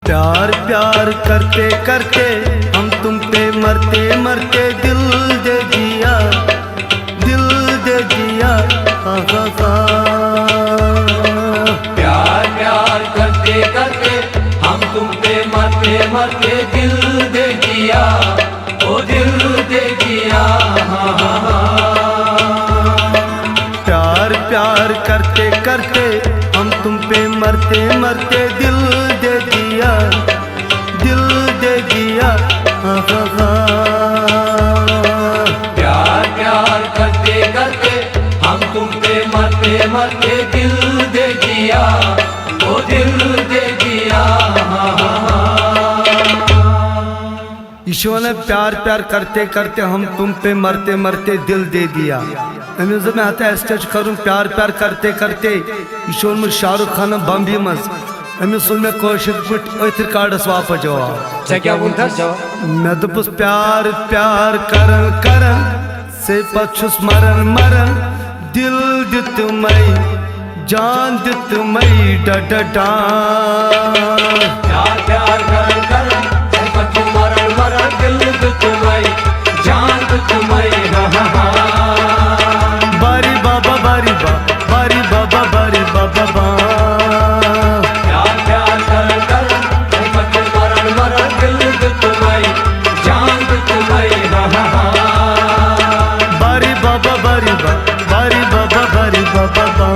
प्यार प्यार करते करते हम तुम पे मरते मरते दिल दे दिया, दिल दे दिया। प्यार प्यार करते करते हम तुम पे मरते मरते दिल दे दिया, ओ दिल दे दिया। प्यार प्यार करते करते हम तुम पे मरते मरते दिल दे दिया, दिल दे दिया। प्यार प्यार करते करते हम तुम पे मरते मरते दिल दे दिया, ओ दिल दे दिया। ईश्वर ने प्यार प्यार करते करते हम तुम पे मरते मरते दिल दे दिया। अमिस में आता है करूँ प्यार प्यार करते करते ईश्वर में शाहरुख खान बम्बी मज अमिस सुन में कोशिश पथ रिकॉर्डस वापस जवाब क्या बोलता मैं दपुस प्यार प्यार करन करन से पछुस मरन मरन दिल दित मई जान दित मई डडा। प्यार प्यार करन करन से पछुस मरन मरन दिल दित मई जान दित मई। बारी बाबा बारी बा बारी बाबा बारी बाबा बा। प्यार प्यार करन करन से पछुस मरन मरन दिल दित मई जान दित मई। बारी बाबा बारी बा बारी बाबा बारी बाबा बा।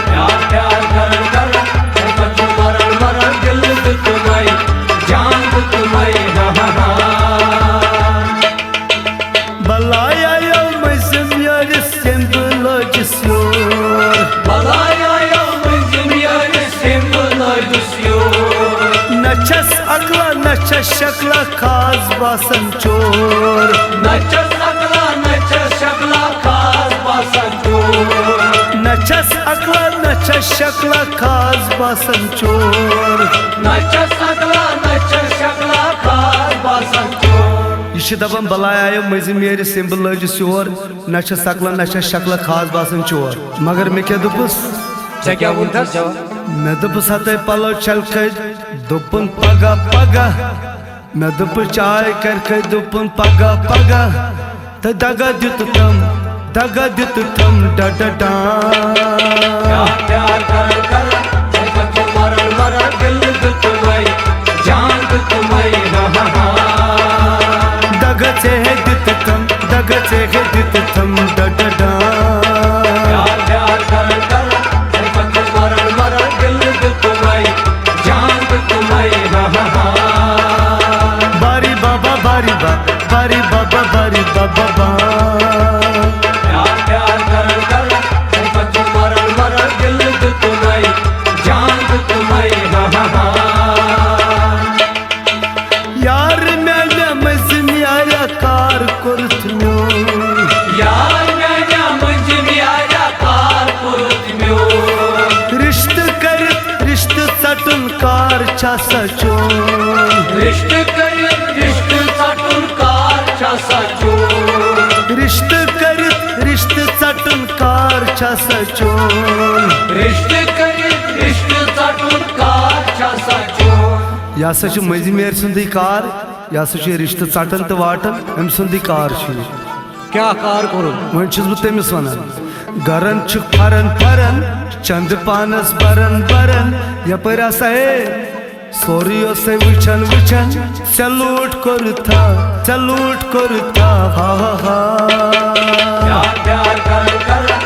प्यार प्यार करन करन से पछुस मरन मरन दिल दित मई जान दित मई। Balaya yalmışım yarısın bulacısıyor. Balaya yalmışım yarısın bulacısıyor. Naças akla naças şakla kaz basan çor. Naças akla naças şakla kaz basan çor. Naças akla naças şakla kaz basan çor. Naças akla naças şakla kaz basan çor. Işi daban balaya ayo mızım yeri simbolajı siyor. Naças sakla naças şakla kaz basan çor. Magar me kya dupus? क्या बोलता जवाब मैं दपुस हाथे पलो चल कर दुपन पगा पगा। मैं दुपुस चाय कर कर दुपन पगा पगा। त दगा दित तम डा डा डा। प्यार प्यार करन करन से पछुस मरन मरन दिल दित मई जान दित मई। दगा से है दित तम डा डा डा। प्यार प्यार करन करन से पछुस मरन मरन दिल दित मई जान दित मई। बारी बाबा बारी बा बारी बाबा बारी बाबा बा। प्यार प्यार करन करन से पछुस मरन मरन दिल दित मई जान दित मई। यार मैंने मज़म आया कार कुर्तम्यो। यार मैंने मंजिल आया कार कुर्तम्यो। रिश्त सटन कार छासा चोर। रिश्त करित रिश्त सटन कार छासा चोर। रिश्त सटन कार छासा चोर। रिश्त करित रिश्त सटन कार छासा चोर। यह हसा मजमेर सुंदी कार, यह हसा रिश्त चटन तो वाटन अम सुंदी कार। क्या कार करो वन बह तमिस वन गरन फरन फरन चंद पानस बरन बरन यपर हसा है सोरी वचन वचन सलूट कोरुथा हा हा हा। प्यार प्यार करन करन